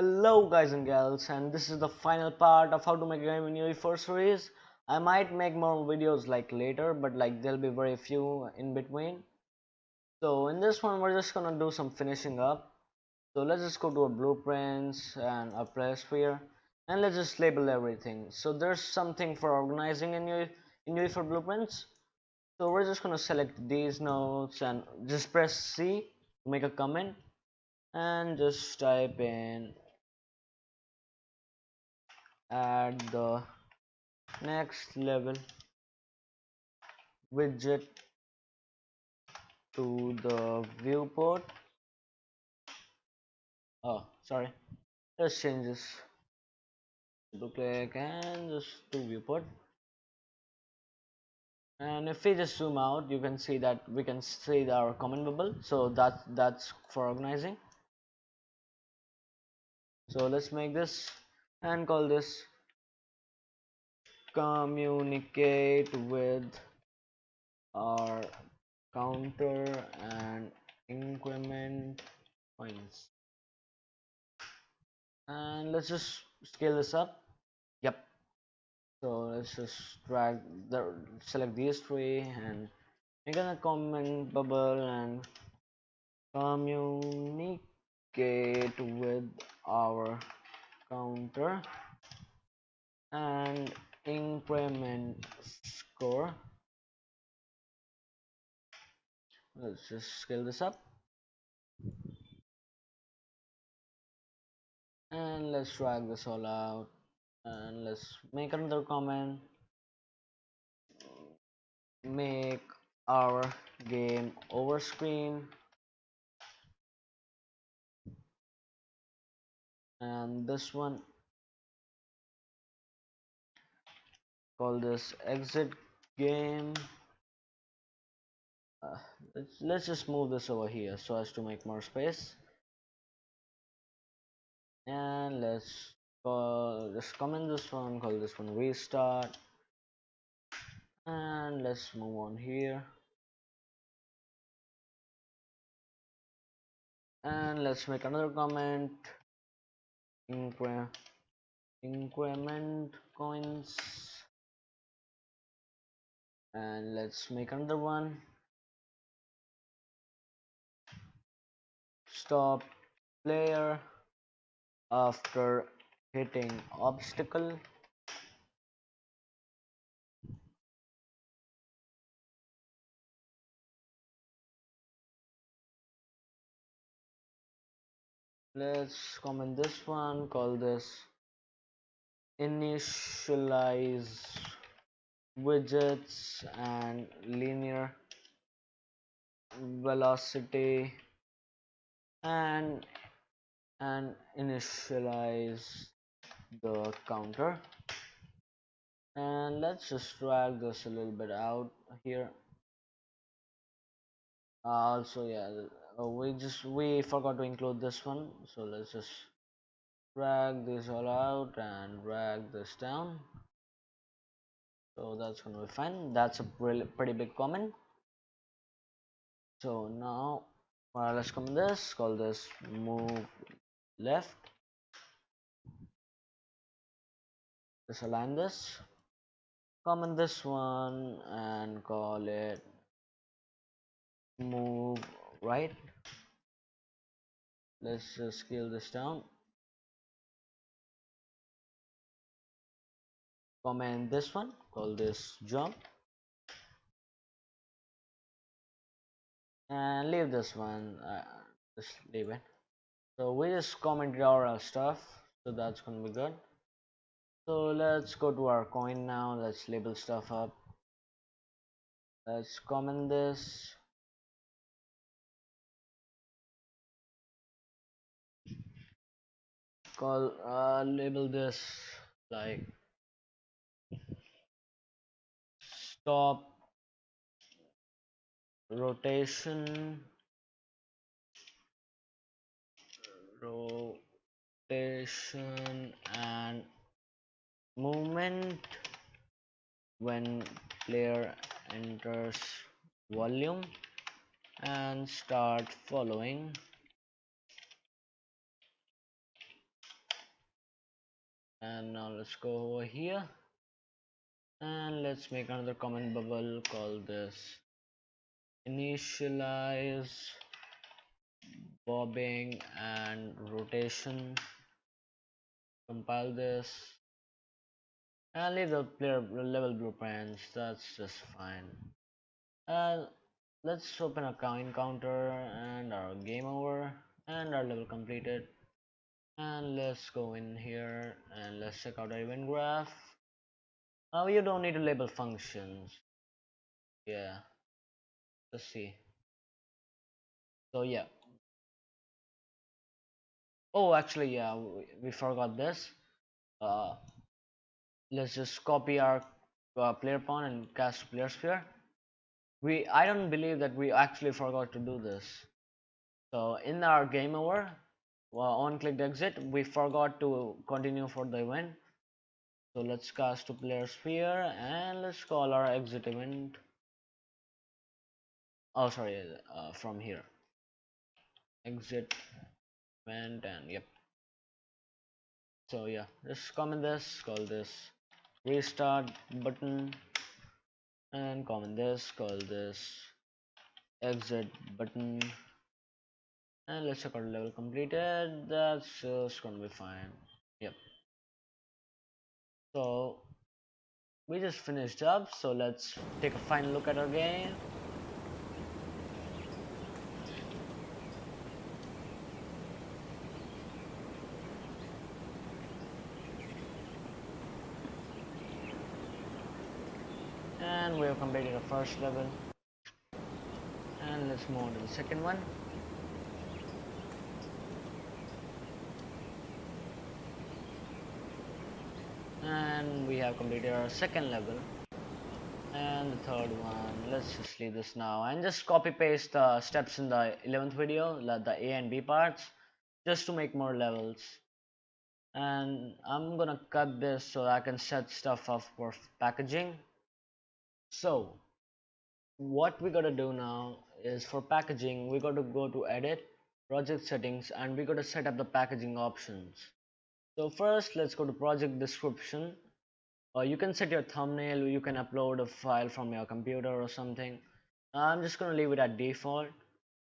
Hello guys and gals, and this is the final part of how to make a game in UE4 series. I might make more videos like later, but like there'll be very few in between. So in this one we're just gonna do some finishing up. So let's just go to our blueprints and our player sphere, and let's just label everything. So there's something for organizing in UE4 blueprints. So we're just gonna select these nodes and just press C to make a comment and just type in add the next level widget to the viewport. Oh, sorry. Let's change this to click and just to viewport. And if we just zoom out, you can see that we can see our comment bubble. So that's for organizing. So let's make this and call this communicate with our counter and increment points. And let's just scale this up. Yep. So let's just select these three and make a comment bubble and communicate with our counter and increment score. Let's just scale this up and let's drag this all out and let's make another comment. Make our game over screen, and this one call this exit game. uh, let's just move this over here so as to make more space, and let's just comment this one, call this one restart, and let's move on here and let's make another comment, increment coins, and let's make another one, stop player after hitting obstacle. Let's comment this one, call this initialize widgets and linear velocity and initialize the counter, and let's just drag this a little bit out here. Also, yeah, we forgot to include this one, so let's just drag this all out and drag this down. So that's gonna be fine. That's a pretty big comment. So now let's comment this, call this move left. Just align this, comment this one and call it move right. Let's just scale this down, comment this one, call this jump, and leave this one, just leave it. So we just commented our stuff, so that's gonna be good. So let's go to our coin now. Let's label stuff up. Let's comment this, call label this like stop rotation and movement when player enters volume and start following and now let's go over here and let's make another comment bubble. Call this initialize bobbing and rotation. Compile this and leave the player level blueprints. That's just fine. And let's open a coin counter and our game over and our level completed. And let's go in here and let's check out our event graph. You don't need to label functions. Yeah, let's see. So yeah. Oh, actually, yeah, we forgot this. Uh, let's just copy our player pawn and cast player sphere. I don't believe that we actually forgot to do this. So in our game over, on clicked exit, we forgot to continue for the event. So let's cast to player sphere and let's call our exit event. Oh, sorry, from here. Exit event and yep. So yeah, just comment this, call this restart button and comment this, call this exit button and let's check out level completed. That's just gonna be fine. Yep. So we just finished up, so let's take a final look at our game. And we have completed the first level and let's move on to the second one. And we have completed our second level and the third one. Let's just leave this now and just copy paste the steps in the 11th video, like the A and B parts, just to make more levels. And I'm gonna cut this so I can set stuff up for packaging. So what we gotta do now is for packaging we got to go to edit project settings and we got to set up the packaging options. So first let's go to project description. You can set your thumbnail, you can upload a file from your computer or something. I'm just gonna leave it at default.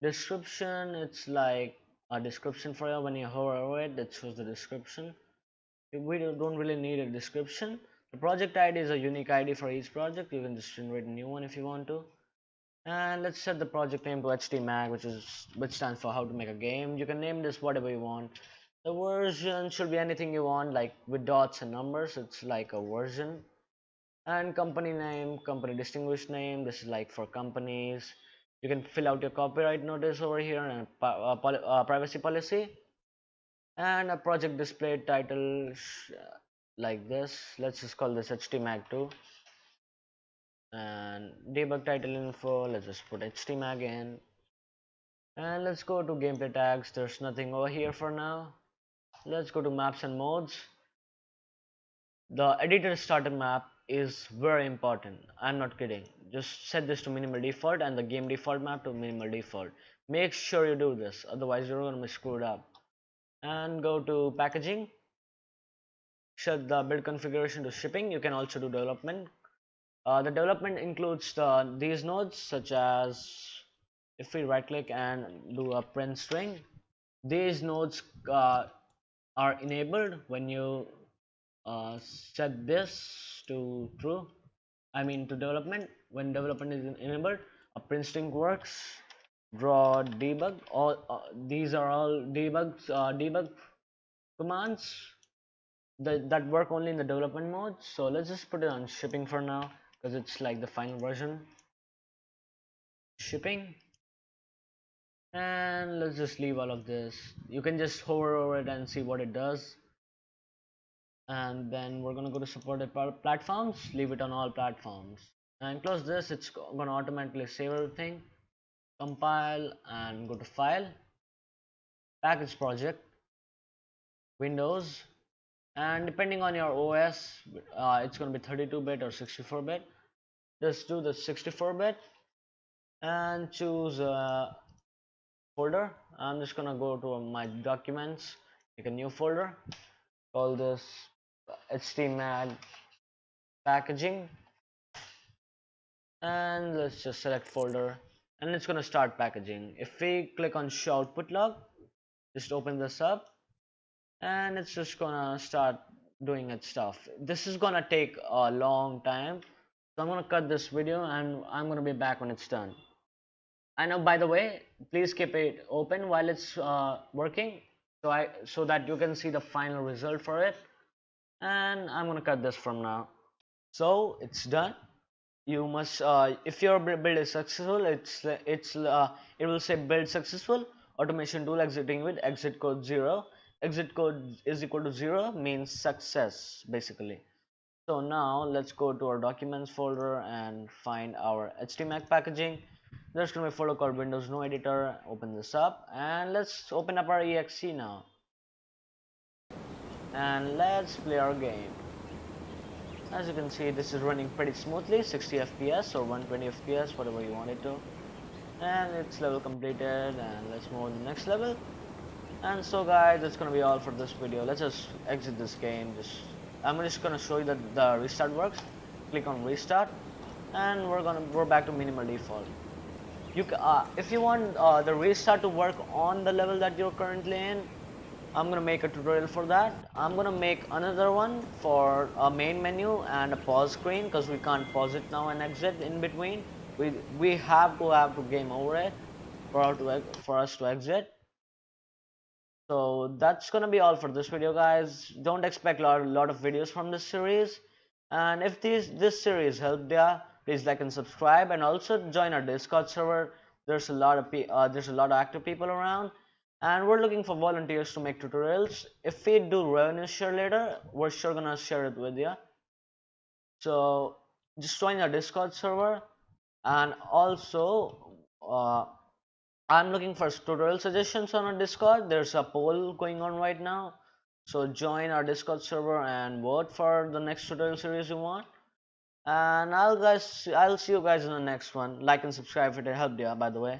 Description, it's like a description for you. When you hover over it, it shows the description. We don't really need a description. The project ID is a unique ID for each project. You can just generate a new one if you want to. And let's set the project name to htmag, which stands for how to make a game. You can name this whatever you want. The version should be anything you want, like with dots and numbers. It's like a version. And company name, company distinguished name, this is like for companies. You can fill out your copyright notice over here and privacy policy. And a project display title like this. Let's just call this htmag2. And debug title info, let's just put htmag in. And let's go to gameplay tags. There's nothing over here for now. Let's go to maps and modes. The editor starter map is very important. I'm not kidding. Just set this to minimal default and the game default map to minimal default. Make sure you do this, otherwise you're gonna be screwed up. And go to packaging. Set the build configuration to shipping. You can also do development. The development includes these nodes, such as if we right click and do a print string, these nodes are enabled when you set this to true. I mean to development. When development is enabled, a print string works. Draw debug. All these are all debug commands that work only in the development mode. So let's just put it on shipping for now because it's like the final version. Shipping. And let's just leave all of this. You can just hover over it and see what it does. And then we're gonna go to supported platforms, leave it on all platforms and close this. It's gonna automatically save everything, compile and go to file, package project, Windows, and depending on your OS it's gonna be 32-bit or 64-bit. Just do the 64-bit and choose a folder. I'm just gonna go to my documents, make a new folder, call this HTML packaging, and let's just select folder, and it's gonna start packaging. If we click on show output log, just open this up, and it's just gonna start doing its stuff. This is gonna take a long time, so I'm gonna cut this video and I'm gonna be back when it's done. I know, by the way, please keep it open while it's working, so that you can see the final result for it. And I'm gonna cut this from now. So it's done. You must, if your build is successful, it will say build successful. Automation tool exiting with exit code 0. Exit code is equal to 0 means success basically. So now let's go to our documents folder and find our HTML packaging. There's gonna be a folder called Windows No Editor. Open this up and let's open up our exe now. And let's play our game. As you can see, this is running pretty smoothly, 60 FPS or 120 FPS, whatever you want it to. And it's level completed, and let's move on to the next level. And so guys, that's gonna be all for this video. Let's just exit this game. I'm just gonna show you that the restart works. Click on restart, and we're back to minimal default. If you want the restart to work on the level that you're currently in, I'm gonna make a tutorial for that. I'm gonna make another one for a main menu and a pause screen, because we can't pause it now and exit in between. We have to game over it for us to exit. So that's gonna be all for this video, guys. Don't expect a lot of videos from this series. And if this series helped you, please like and subscribe, and also join our Discord server. There's a lot of active people around, and we're looking for volunteers to make tutorials. If we do revenue share later, we're sure gonna share it with you. So just join our Discord server, and also I'm looking for tutorial suggestions on our Discord. There's a poll going on right now, so join our Discord server and vote for the next tutorial series you want. And I'll see you guys in the next one. Like and subscribe if it helped you, by the way.